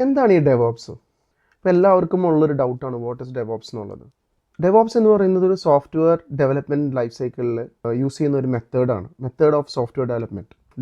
എന്താണ് ഈ ഡെവോപ്സ്? ഇപ്പോൾ എല്ലാവർക്കും ഉള്ളൊരു ഡൗട്ടാണ് വാട്ട് ഇസ് ഡെവോപ്സ് എന്നുള്ളത്. ഡെവോപ്സ് എന്ന് പറയുന്നത് ഒരു സോഫ്റ്റ്വെയർ ഡെവലപ്മെൻറ്റ് ലൈഫ് സൈക്കിളിൽ യൂസ് ചെയ്യുന്ന ഒരു മെത്തേഡ് ഓഫ് സോഫ്റ്റ്വെയർ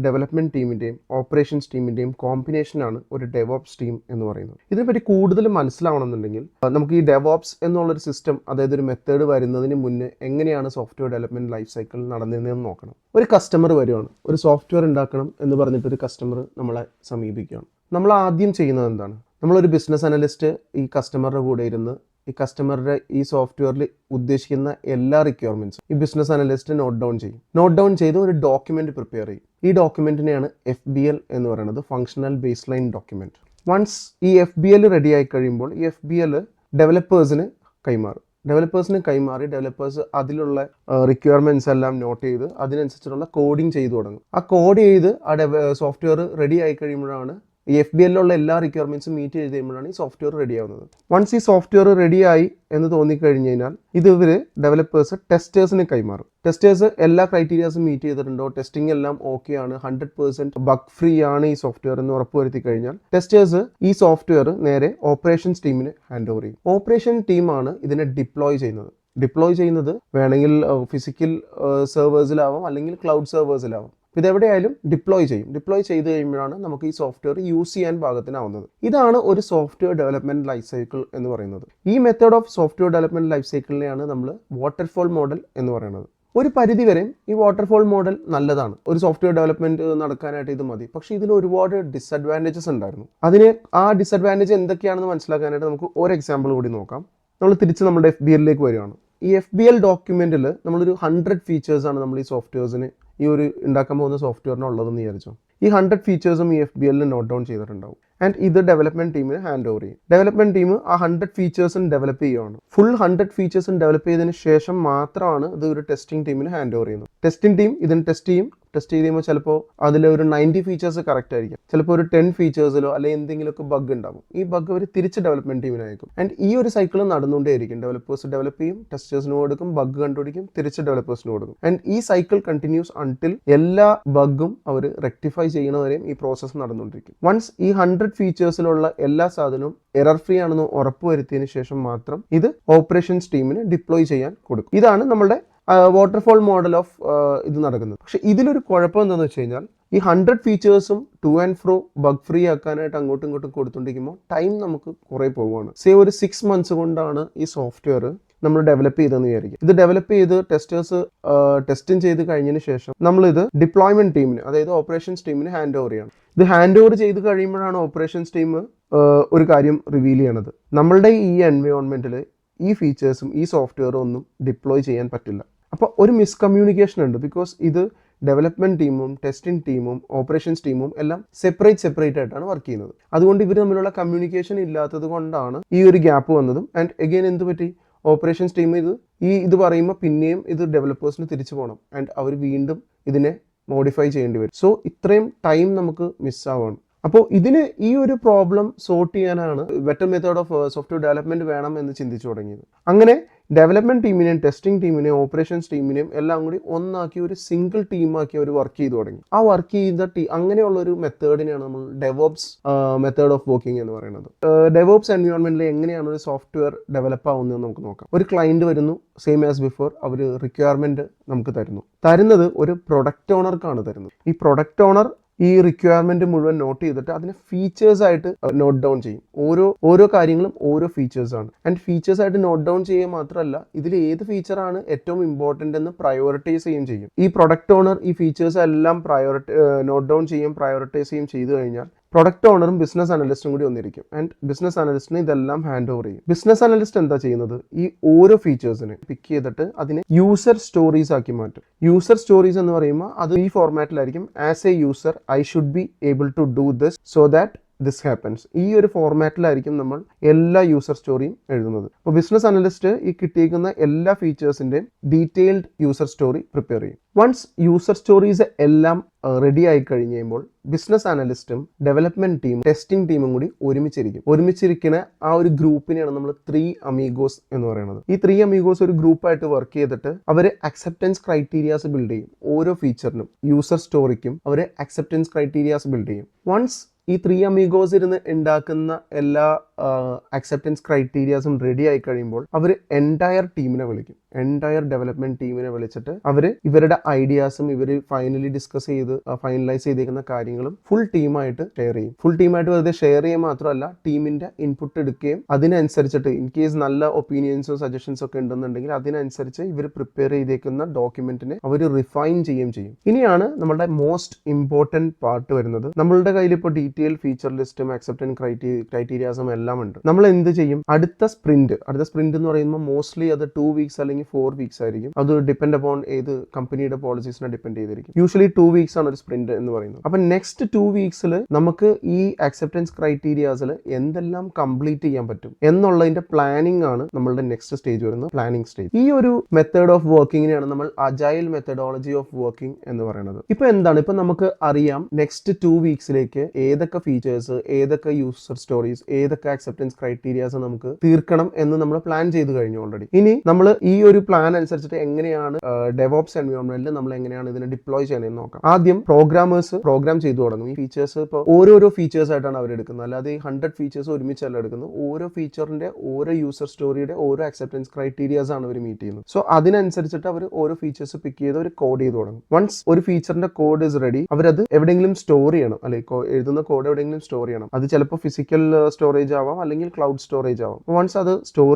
ഡെവലപ്മെൻറ്റ് ടീമിൻ്റെയും ഓപ്പറേഷൻസ് ടീമിൻ്റെയും കോമ്പിനേഷനാണ് ഒരു ഡെവോപ്സ് ടീം എന്ന് പറയുന്നത്. ഇതിനെപ്പറ്റി കൂടുതൽ മനസ്സിലാവണമെന്നുണ്ടെങ്കിൽ നമുക്ക് ഈ ഡെവോപ്സ് എന്നുള്ളൊരു സിസ്റ്റം, അതായത് ഒരു മെത്തേഡ് വരുന്നതിന് മുന്നേ എങ്ങനെയാണ് സോഫ്റ്റ്വെയർ ഡെവലപ്മെൻറ്റ് ലൈഫ് സൈക്കിൾ നടന്നിരുന്നതെന്ന് നോക്കണം. ഒരു കസ്റ്റമർ വരുവാണ്, ഒരു സോഫ്റ്റ്വെയർ ഉണ്ടാക്കണം എന്ന് പറഞ്ഞിട്ട് ഒരു കസ്റ്റമർ നമ്മളെ സമീപിക്കുകയാണ്. നമ്മൾ ആദ്യം ചെയ്യുന്നത് എന്താണ്? നമ്മളൊരു ബിസിനസ് അനലിസ്റ്റ് ഈ കസ്റ്റമറുടെ കൂടെ ഇരുന്ന് ഈ കസ്റ്റമറുടെ ഈ സോഫ്റ്റ്വെയറിൽ ഉദ്ദേശിക്കുന്ന എല്ലാ റിക്വയർമെൻറ്റ്സും ഈ ബിസിനസ് അനലിസ്റ്റ് നോട്ട് ഡൗൺ ചെയ്ത് ഒരു ഡോക്യുമെൻറ്റ് പ്രിപ്പയർ ചെയ്യും. ഈ ഡോക്യുമെൻറ്റിനെയാണ് FBL എന്ന് പറയുന്നത്, functional base line document. Once ഈ FBL റെഡി ആയി കഴിയുമ്പോൾ ഈ FBL ഡെവലപ്പേഴ്സിന് കൈമാറി ഡെവലപ്പേഴ്സ് അതിലുള്ള റിക്വയർമെൻറ്റ്സ് എല്ലാം നോട്ട് ചെയ്ത് അതിനനുസരിച്ചുള്ള കോഡിങ് ചെയ്തു തുടങ്ങും. ആ കോഡ് ചെയ്ത് സോഫ്റ്റ്വെയർ റെഡി ആയി കഴിയുമ്പോഴാണ് ഈ FBLലുള്ള എല്ലാ റിക്വയർമെൻറ്റ്സും മീറ്റ് ചെയ്ത് കഴിയുമ്പോഴാണ് ഈ സോഫ്റ്റ്വെയർ റെഡി ആവുന്നത്. വൺസ് ഈ സോഫ്റ്റ്വെയർ റെഡിയായി എന്ന് തോന്നിക്കഴിഞ്ഞ് കഴിഞ്ഞാൽ ഇത് ഇവർ ഡെവലപ്പേഴ്സ് ടെസ്റ്റേഴ്സിന് കൈമാറും. ടെസ്റ്റേഴ്സ് എല്ലാ ക്രൈറ്റീരിയാസും മീറ്റ് ചെയ്തിട്ടുണ്ടോ, ടെസ്റ്റിംഗ് എല്ലാം ഓക്കെ ആണ്, 100% ബഗ് ഫ്രീ ആണ് ഈ സോഫ്റ്റ്വെയർ എന്ന് ഉറപ്പുവരുത്തി കഴിഞ്ഞാൽ ടെസ്റ്റേഴ്സ് ഈ സോഫ്റ്റ്വെയർ നേരെ ഓപ്പറേഷൻസ് ടീമിന് ഹാൻഡ് ഓവർ ചെയ്യും. ഓപ്പറേഷൻ ടീമാണ് ഇതിനെ ഡിപ്ലോയ് ചെയ്യുന്നത് വേണമെങ്കിൽ ഫിസിക്കൽ സെർവേഴ്സിലാവാം അല്ലെങ്കിൽ ക്ലൗഡ് സെർവേഴ്സിലാവാം. ഇതെവിടെയായാലും ഡിപ്ലോയ് ചെയ്ത് കഴിയുമ്പോഴാണ് നമുക്ക് ഈ സോഫ്റ്റ്വെയർ യൂസ് ചെയ്യാൻ പാകത്തിനാവുന്നത്. ഇതാണ് ഒരു സോഫ്റ്റ്വെയർ ഡെവലപ്മെൻറ്റ് ലൈഫ് സൈക്കിൾ എന്ന് പറയുന്നത്. ഈ method of software development life സൈക്കിളിനെയാണ് നമ്മൾ വാട്ടർഫോൾ മോഡൽ എന്ന് പറയുന്നത്. ഒരു പരിധിവരെ ഈ വാട്ടർഫോൾ മോഡൽ നല്ലതാണ്, ഒരു സോഫ്റ്റ്വെയർ ഡെവലപ്മെൻറ്റ് നടക്കാനായിട്ട് ഇത് മതി. പക്ഷേ ഇതിൽ ഒരുപാട് ഡിസഡ്വാൻറ്റേജസ് ഉണ്ടായിരുന്നു. ആ ഡിസഡ്വാൻറ്റേജ് എന്തൊക്കെയാണെന്ന് മനസ്സിലാക്കാനായിട്ട് നമുക്ക് ഒരു എക്സാമ്പിൾ കൂടി നോക്കാം. നമ്മൾ തിരിച്ച് നമ്മുടെ FBLലേക്ക് വരികയാണ്. ഈ FBL ഡോക്യുമെൻറ്റിൽ നമ്മളൊരു 100 ഫീച്ചേഴ്സാണ് നമ്മൾ ഈ സോഫ്റ്റ്വെയർസിന് ഈ ഒരു ഉണ്ടാക്കാൻ പോകുന്ന സോഫ്റ്റ്വെയറിന് ഉള്ളതെന്ന് വിചാരിച്ചോ. ഈ 100 ഫീച്ചേഴ്സും ഈ FBL നോട്ട് ഡൗൺ ചെയ്തിട്ടുണ്ടാവും. ആൻഡ് ഇത് ഡെവലപ്മെൻറ്റ് ടീമിന് ഹാൻഡ് ഓവർ ചെയ്യും. ഡെവലപ്മെൻറ്റ് ടീം ആ 100 ഫീച്ചേഴ്സും ഡെവലപ്പ് ചെയ്യുകയാണ്. ഫുൾ 100 ഫീച്ചേഴ്സും ഡെവലപ്പ് ചെയ്തതിന് ശേഷം മാത്രമാണ് ഇത് ഒരു ടെസ്റ്റിംഗ് ടീമിന് ഹാൻഡ് ഓവർ ചെയ്യുന്നത്. ടെസ്റ്റിംഗ് ടീം ഇതിന് ടെസ്റ്റ് ചെയ്ത് കഴിയുമ്പോൾ ചിലപ്പോൾ അതിൽ ഒരു 90 ഫീച്ചേഴ്സ് കറക്റ്റ് ആയിരിക്കും, ചിലപ്പോൾ ഒരു 10 ഫീച്ചേഴ്സിലോ അല്ലെങ്കിൽ എന്തെങ്കിലുമൊക്കെ ബഗ് ഉണ്ടാവും. ഈ ബഗ് അവർ തിരിച്ച് ഡെവലപ്മെൻറ്റ് ടീമിന് അയക്കും. ആൻഡ് ഈ ഒരു സൈക്കിൾ നടന്നുകൊണ്ടേയിരിക്കും. ഡെവലപ്പേഴ്സ് ഡെവലപ്പ് ചെയ്യും, ടെസ്റ്റേഴ്സിന് കൊടുക്കും, ബഗ് കണ്ടുപിടിക്കും, തിരിച്ച് ഡെവലപ്പേഴ്സിന് കൊടുക്കും. ആൻഡ് ഈ സൈക്കിൾ കണ്ടിന്യൂസ് അൺടിൽ എല്ലാ ബഗ്ഗും അവർ റെക്ടിഫൈ ചെയ്യുന്നവരെയും ഈ പ്രോസസ്സ് നടന്നുകൊണ്ടിരിക്കും. വൺസ് ഈ 100 ഫീച്ചേഴ്സിലുള്ള എല്ലാ സാധനവും എറർ ഫ്രീ ആണെന്ന് ഉറപ്പുവരുത്തിയതിനു ശേഷം മാത്രം ഇത് ഓപ്പറേഷൻസ് ടീമിന് ഡിപ്ലോയ് ചെയ്യാൻ കൊടുക്കും. ഇതാണ് നമ്മുടെ വാട്ടർഫോൾ മോഡൽ ഓഫ് ഇത് നടക്കുന്നത്. പക്ഷെ ഇതിലൊരു കുഴപ്പം എന്താണെന്ന് വെച്ച് കഴിഞ്ഞാൽ ഈ 100 ഫീച്ചേഴ്സും to and fro bug free ആക്കാനായിട്ട് അങ്ങോട്ടും ഇങ്ങോട്ടും കൊടുത്തുകൊണ്ടിരിക്കുമ്പോൾ ടൈം നമുക്ക് കുറേ പോവുകയാണ്. ഒരു 6 months കൊണ്ടാണ് ഈ സോഫ്റ്റ്വെയർ നമ്മൾ ഡെവലപ്പ് ചെയ്തെന്ന് വിചാരിക്കും. ഇത് ഡെവലപ്പ് ചെയ്ത് ടെസ്റ്റേഴ്സ് ടെസ്റ്റിംഗ് ചെയ്ത് കഴിഞ്ഞതിന് ശേഷം നമ്മളിത് ഡിപ്ലോയ്മെന്റ് ടീമിന്, അതായത് ഓപ്പറേഷൻസ് ടീമിന് ഹാൻഡ് ഓവർ ചെയ്യണം. ഇത് ഹാൻഡ് ഓവർ ചെയ്ത് കഴിയുമ്പോഴാണ് ഓപ്പറേഷൻസ് ടീം ഒരു കാര്യം റിവീൽ ചെയ്യണത്. നമ്മളുടെ ഈ എൻവയോൺമെന്റിൽ ഈ ഫീച്ചേഴ്സും ഈ സോഫ്റ്റ്വെയറും ഒന്നും ഡിപ്ലോയ് ചെയ്യാൻ പറ്റില്ല. അപ്പോൾ ഒരു മിസ്കമ്മ്യൂണിക്കേഷൻ ഉണ്ട്. ബിക്കോസ് ഇത് ഡെവലപ്മെൻറ്റ് ടീമും ടെസ്റ്റിംഗ് ടീമും ഓപ്പറേഷൻസ് ടീമും എല്ലാം സെപ്പറേറ്റ് ആയിട്ടാണ് വർക്ക് ചെയ്യുന്നത്. അതുകൊണ്ട് ഇവർ തമ്മിലുള്ള കമ്മ്യൂണിക്കേഷൻ ഇല്ലാത്തത് കൊണ്ടാണ് ഈ ഒരു ഗ്യാപ്പ് വന്നതും. ആൻഡ് എഗെയിൻ എന്ത് പറ്റി, ഓപ്പറേഷൻസ് ടീം ഇത് പറയുമ്പോൾ പിന്നെയും ഇത് ഡെവലപ്പേഴ്സിന് തിരിച്ചു പോകണം. ആൻഡ് അവർ വീണ്ടും ഇതിനെ മോഡിഫൈ ചെയ്യേണ്ടി വരും. സോ ഇത്രയും ടൈം നമുക്ക് മിസ്സാവുകയാണ്. അപ്പോൾ ഇതിന് ഈ ഒരു പ്രോബ്ലം സോർട്ട് ചെയ്യാനാണ് better method of software development വേണം എന്ന് ചിന്തിച്ചു തുടങ്ങിയത്. അങ്ങനെ ഡെവലപ്മെൻറ്റ് ടീമിനെയും ടെസ്റ്റിംഗ് ടീമിനെയും ഓപ്പറേഷൻസ് ടീമിനെയും എല്ലാം കൂടി ഒന്നാക്കി ഒരു സിംഗിൾ ടീമാക്കി അവർ വർക്ക് ചെയ്തു തുടങ്ങി. ആ വർക്ക് ചെയ്ത അങ്ങനെയുള്ള ഒരു മെത്തേഡിനെയാണ് നമ്മൾ ഡെവോപ്സ് മെത്തേഡ് ഓഫ് വർക്കിംഗ് എന്ന് പറയുന്നത്. ഡെവോപ്സ് എൻവയോൺമെന്റിൽ എങ്ങനെയാണ് ഒരു സോഫ്റ്റ്വെയർ ഡെവലപ്പ് ആവുന്നത് നമുക്ക് നോക്കാം. ഒരു ക്ലയന്റ് വരുന്നു, സെയിം ആസ് ബിഫോർ അവർ റിക്വയർമെന്റ് നമുക്ക് തരുന്നത് ഒരു പ്രൊഡക്റ്റ് ഓണർക്കാണ് തരുന്നത്. ഈ പ്രൊഡക്റ്റ് ഓണർ ഈ റിക്വയർമെന്റ് മുഴുവൻ നോട്ട് ചെയ്തിട്ട് അതിനെ ഫീച്ചേഴ്സ് ആയിട്ട് നോട്ട് ഡൗൺ ചെയ്യും. ഓരോ കാര്യങ്ങളും ഓരോ ഫീച്ചേഴ്സ് ആണ്. ആൻഡ് ഫീച്ചേഴ്സ് ആയിട്ട് നോട്ട് ഡൗൺ ചെയ്യുക മാത്രമല്ല, ഇതിൽ ഏത് ഫീച്ചറാണ് ഏറ്റവും ഇമ്പോർട്ടൻ്റ് എന്ന് പ്രയോറിറ്റൈസ് ചെയ്യും. ഈ പ്രൊഡക്റ്റ് ഓണർ ഈ ഫീച്ചേഴ്സ് എല്ലാം നോട്ട് ഡൗൺ പ്രയോറിറ്റൈസ് ചെയ്തു കഴിഞ്ഞാൽ പ്രൊഡക്റ്റ് ഓണറും ബിസിനസ് അനലിസ്റ്റും കൂടി ഒന്നിരിക്കും. ആൻഡ് ബിസിനസ് അനലിസ്റ്റിന് ഇതെല്ലാം ഹാൻഡ് ഓവർ ചെയ്യും. ബിസിനസ് അനലിസ്റ്റ് എന്താ ചെയ്യുന്നത്, ഈ ഓരോ ഫീച്ചേഴ്സിനെ പിക്ക് ചെയ്തിട്ട് അതിനെ യൂസർ സ്റ്റോറീസ് ആക്കി മാറ്റും. യൂസർ സ്റ്റോറീസ് എന്ന് പറയുമ്പോൾ അത് ഈ ഫോർമാറ്റിലായിരിക്കും. As a user I should be able to do this so that this happens. ഈ ഒരു ഫോർമാറ്റിലായിരിക്കും നമ്മൾ എല്ലാ യൂസർ സ്റ്റോറിയും എഴുതുന്നത്. അപ്പോൾ ബിസിനസ് അനലിസ്റ്റ് ഈ കിട്ടിയിരിക്കുന്ന എല്ലാ ഫീച്ചേഴ്സിൻ്റെയും ഡീറ്റെയിൽഡ് യൂസർ സ്റ്റോറി പ്രിപ്പയർ ചെയ്യും. വൺസ് യൂസർ സ്റ്റോറീസ് എല്ലാം റെഡി ആയി കഴിയുമ്പോൾ ബിസിനസ് അനലിസ്റ്റും ഡെവലപ്മെന്റ് ടീം ടെസ്റ്റിംഗ് ടീമും കൂടി ഒരുമിച്ചിരിക്കുന്ന ആ ഒരു ഗ്രൂപ്പിനെയാണ് നമ്മൾ 3 അമീഗോസ് എന്ന് പറയുന്നത്. ഈ 3 അമീഗോസ് ഒരു ഗ്രൂപ്പായിട്ട് വർക്ക് ചെയ്തിട്ട് അവർ അക്സെപ്റ്റൻസ് ക്രൈറ്റീരിയാസ് ബിൽഡ് ചെയ്യും. ഓരോ ഫീച്ചറിനും യൂസർ സ്റ്റോറിക്കും അവർ അക്സെപ്റ്റൻസ് ക്രൈറ്റീരിയാസ് ബിൽഡ് ചെയ്യും. വൺസ് ഈ 3 അമീഗോസ് ഇരുന്ന് ഉണ്ടാക്കുന്ന എല്ലാ അക്സെപ്റ്റൻസ് ക്രൈറ്റീരിയാസും റെഡി ആയി കഴിയുമ്പോൾ അവർ എൻറ്റയർ ഡെവലപ്മെന്റ് ടീമിനെ വിളിച്ചിട്ട് അവർ ഇവരുടെ ഐഡിയാസും ഇവർ ഫൈനലൈസ് ചെയ്തേക്കുന്ന കാര്യങ്ങളും ഫുൾ ടീമായിട്ട് ഷെയർ ചെയ്യും. ഫുൾ ടീമായിട്ട് വെറുതെ ഷെയർ ചെയ്യുക മാത്രമല്ല, ടീമിന്റെ ഇൻപുട്ട് എടുക്കുകയും അതിനനുസരിച്ചിട്ട് ഇൻ കേസ് നല്ല ഒപ്പീനിയൻസോ സജഷൻസോ ഒക്കെ ഉണ്ടെന്നുണ്ടെങ്കിൽ അതിനനുസരിച്ച് ഇവർ പ്രിപ്പയർ ചെയ്തേക്കുന്ന ഡോക്യുമെന്റിനെ അവർ റിഫൈൻ ചെയ്യുകയും ചെയ്യും. ഇനിയാണ് നമ്മുടെ മോസ്റ്റ് ഇമ്പോർട്ടൻറ്റ് പാർട്ട് വരുന്നത്. നമ്മളുടെ കയ്യിൽ ഇപ്പോൾ ഡീറ്റെയിൽ ഫീച്ചർ ലിസ്റ്റും അക്സെപ്റ്റൻസ് ക്രൈറ്റീരിയാസും എല്ലാം ഉണ്ട്. നമ്മൾ എന്ത് ചെയ്യും? അടുത്ത സ്പ്രിന്റ് എന്ന് പറയുമ്പോൾ മോസ്റ്റ്ലി അത് 2 വീക്സ് അല്ലെങ്കിൽ 4 വീക്സ് ആയിരിക്കും. അത് ഡിപ്പെൻഡ് അപ്പോൺ ഏത് കമ്പനിയുടെ പോളിസീസിനെ ഡിപ്പെൻഡ് ചെയ്തിരിക്കും. യൂഷ്വലി 2 വീക്സ് ആണ് ഒരു സ്പ്രിന്റ് എന്ന് പറയുന്നത്. അപ്പൊ നെക്സ്റ്റ് 2 വീക്സിൽ നമുക്ക് ഈ അക്സെപ്റ്റൻസ് ക്രൈറ്റീരിയാസിൽ എന്തെല്ലാം കംപ്ലീറ്റ് ചെയ്യാൻ പറ്റും എന്നുള്ളതിന്റെ പ്ലാനിങ് ആണ് നമ്മളുടെ നെക്സ്റ്റ് സ്റ്റേജ് വരുന്നത്, പ്ലാനിങ് സ്റ്റേജ്. ഈ ഒരു മെത്തേഡ് ഓഫ് വർക്കിങ്ങിനെയാണ് നമ്മൾ അജൈൽ മെത്തഡോളജി ഓഫ് വർക്കിംഗ് എന്ന് പറയുന്നത്. ഇപ്പൊ എന്താണ്? ഇപ്പൊ നമുക്ക് അറിയാം നെക്സ്റ്റ് 2 വീക്സിലേക്ക് ഏതൊക്കെ ഫീച്ചേഴ്സ്, ഏതൊക്കെ യൂസർ സ്റ്റോറീസ്, ഏതൊക്കെ അക്സെപ്റ്റൻസ് ക്രൈറ്റീരിയാസ് നമുക്ക് തീർക്കണം എന്ന് നമ്മൾ പ്ലാൻ ചെയ്ത് കഴിഞ്ഞു ഓൾറെഡി. ഇനി നമ്മൾ ഈ ഒരു പ്ലാൻ അനുസരിച്ചിട്ട് എങ്ങനെയാണ് ഡെവോപ്സ് എൻവയോൺമെന്റിൽ നമ്മൾ എങ്ങനെയാണ് ഇതിനെ ഡിപ്ലോയ് ചെയ്യണമെന്ന് നോക്കാം. ആദ്യം പ്രോഗ്രാമേഴ്സ് പ്രോഗ്രാം ചെയ്തു തുടങ്ങും. ഈ ഫീച്ചേഴ്സ് ഇപ്പോൾ ഓരോരോ ഫീച്ചേഴ്സ് ആയിട്ടാണ് അവർ എടുക്കുന്നത്, അല്ലാതെ ഈ 100 ഫീച്ചേഴ്സ് ഒരുമിച്ചല്ല എടുക്കുന്നത്. ഓരോ ഫീച്ചറിന്റെ ഓരോ യൂസർ സ്റ്റോറിയുടെ ഓരോ അക്സെപ്റ്റൻസ് ക്രൈറ്റീരിയാസ് ആണ് അവർ മീറ്റ് ചെയ്യുന്നത്. സോ അതിനനുസരിച്ചിട്ട് അവർ ഓരോ ഫീച്ചേഴ്സ് പിക്ക് ചെയ്ത് അവർ കോഡ് ചെയ്ത് തുടങ്ങും. വൺസ് ഒരു ഫീച്ചറിന്റെ കോഡ് ഇസ് റെഡി, അവരത് എവിടെയെങ്കിലും സ്റ്റോർ ചെയ്യണം, അല്ലെങ്കിൽ എഴുതുന്ന കോഡ് എവിടെയെങ്കിലും സ്റ്റോർ ചെയ്യണം. അത് ചിലപ്പോൾ ഫിസിക്കൽ സ്റ്റോറേജ് ആവാം, അല്ലെങ്കിൽ ക്ലൗഡ് സ്റ്റോറേജ് ആവാം. വൺസ് അത് സ്റ്റോർ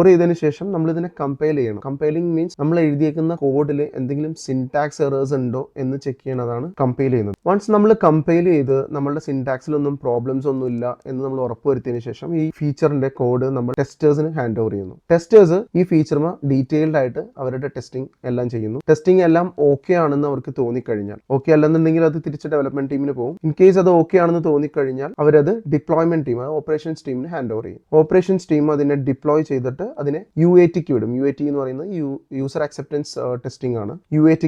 ചെയ്തതിന് ശേഷം നമ്മൾ ഇതിനെ കമ്പൈൽ ചെയ്യണം. കമ്പൈലിംഗ് മീൻസ് നമ്മൾ എഴുതിയേക്കുന്ന കോഡിൽ എന്തെങ്കിലും സിൻടാക്സ് എറേഴ്സ് ഉണ്ടോ എന്ന് ചെക്ക് ചെയ്യണതാണ് കമ്പൈൽ ചെയ്യുന്നത്. വൺസ് നമ്മൾ കമ്പൈൽ ചെയ്ത് നമ്മളുടെ സിൻടാക്സിലൊന്നും പ്രോബ്ലംസ് ഒന്നും ഇല്ല എന്ന് നമ്മൾ ഉറപ്പുവരുത്തിയതിനു ശേഷം ഈ ഫീച്ചറിന്റെ കോഡ് നമ്മൾ ടെസ്റ്റേഴ്സിന് ഹാൻഡ് ഓവർ ചെയ്യുന്നു. ടെസ്റ്റേഴ്സ് ഈ ഫീച്ചറിന് ഡീറ്റെയിൽഡ് ആയിട്ട് അവരുടെ ടെസ്റ്റിംഗ് എല്ലാം ചെയ്യുന്നു. ടെസ്റ്റിംഗ് എല്ലാം ഓക്കെ ആണെന്ന് അവർക്ക് തോന്നിക്കഴിഞ്ഞാൽ, ഓക്കെ അല്ലെന്നുണ്ടെങ്കിൽ അത് തിരിച്ച് ഡെവലപ്മെന്റ് ടീമിന് പോകും. ഇൻ കേസ് അത് ഓക്കെ ആണെന്ന് തോന്നിക്കഴിഞ്ഞാൽ അവരത് ഡിപ്ലോയ്മെന്റ് ടീം, ഓപ്പറേഷൻസ് ടീമിന് ഹാൻഡ് ഓവർ ചെയ്യും. ഓപ്പറേഷൻസ് ടീം അതിനെ ഡിപ്ലോയ് ചെയ്തിട്ട് അതിനെ UAT വിടും. UAT എന്ന് പറയുന്നത് യൂസർ അക്സെപ്റ്റൻസ് ടെസ്റ്റിംഗ് ആണ്. UAT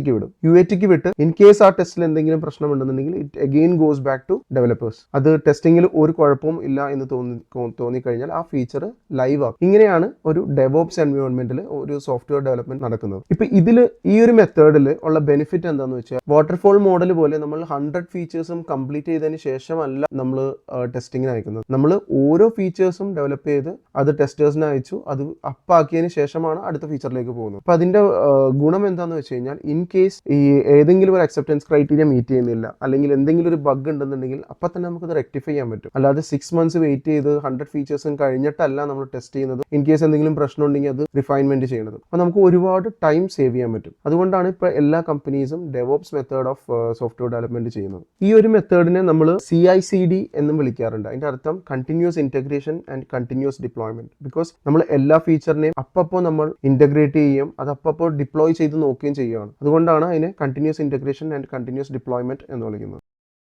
വിട്ട് ഇൻ കേസ് ആ ടെസ്റ്റിൽ എന്തെങ്കിലും പ്രശ്നമുണ്ടെന്നുണ്ടെങ്കിൽ it again goes back to developers. അത് ടെസ്റ്റിംഗിൽ ഒരു കുഴപ്പവും ഇല്ല എന്ന് തോന്നിക്കഴിഞ്ഞാൽ ആ ഫീച്ചർ ലൈവ് ആക്കും. ഇങ്ങനെയാണ് ഒരു ഡെവോപ്സ് എൻവയോൺമെന്റിൽ ഒരു സോഫ്റ്റ്വെയർ ഡെവലപ്മെന്റ് നടക്കുന്നത്. ഇപ്പൊ ഇതിൽ ഈ ഒരു മെത്തേഡിൽ ഉള്ള ബെനിഫിറ്റ് എന്താണെന്ന് വെച്ചാൽ, വാട്ടർഫോൾ മോഡൽ പോലെ നമ്മൾ 100 ഫീച്ചേഴ്സും കംപ്ലീറ്റ് ചെയ്തതിന് ശേഷമല്ല നമ്മൾ ടെസ്റ്റിങ്ങിന് അയക്കുന്നത്. നമ്മൾ ഓരോ ഫീച്ചേഴ്സും ഡെവലപ്പ് ചെയ്ത് അത് ടെസ്റ്റേഴ്സിന് അയച്ചു, അത് അപ്പാക്കിയതിന് ശേഷമാണ് അടുത്ത ഫീച്ചറിലേക്ക് പോകുന്നത്. അപ്പൊ അതിന്റെ ഗുണം എന്താന്ന് വെച്ച് കഴിഞ്ഞാൽ, ഇൻ കേസ് ഈ ഏതെങ്കിലും ഒരു അക്സെപ്റ്റൻസ് ക്രൈറ്റീരിയ മീറ്റ് ചെയ്യുന്നില്ല, അല്ലെങ്കിൽ എന്തെങ്കിലും ഒരു ബഗ് ഉണ്ടെന്നുണ്ടെങ്കിൽ അപ്പൊ തന്നെ നമുക്കത് റെക്ടിഫൈ ചെയ്യാൻ പറ്റും. അല്ലാതെ 6 മന്ത്സ് വെയിറ്റ് ചെയ്ത് 100 ഫീച്ചേഴ്സും കഴിഞ്ഞിട്ടല്ല നമ്മൾ ടെസ്റ്റ് ചെയ്യുന്നത്. ഇൻ കേസ് എന്തെങ്കിലും പ്രശ്നം ഉണ്ടെങ്കിൽ അത് റിഫൈൻമെന്റ് ചെയ്യുന്നത്. അപ്പൊ നമുക്ക് ഒരുപാട് ടൈം സേവ് ചെയ്യാൻ പറ്റും. അതുകൊണ്ടാണ് ഇപ്പൊ എല്ലാ കമ്പനീസും DevOps method of software development ചെയ്യുന്നത്. ഈ ഒരു മെത്തേഡിനെ നമ്മൾ CI/CD എന്നും വിളിക്കാറുണ്ട്. അതിന്റെ അർത്ഥം continuous integration and continuous deployment. Because നമ്മൾ എല്ലാ ഫീച്ചറിനെയും അപ്പപ്പോൾ നമ്മൾ ഇന്റഗ്രേറ്റ് ചെയ്യും, അത് അപ്പപ്പോൾ ഡിപ്ലോയ് ചെയ്ത് നോക്കുകയും ചെയ്യുകയാണ്. അതുകൊണ്ടാണ് അതിനെ continuous integration and continuous deployment എന്ന് വിളിക്കുന്നത്.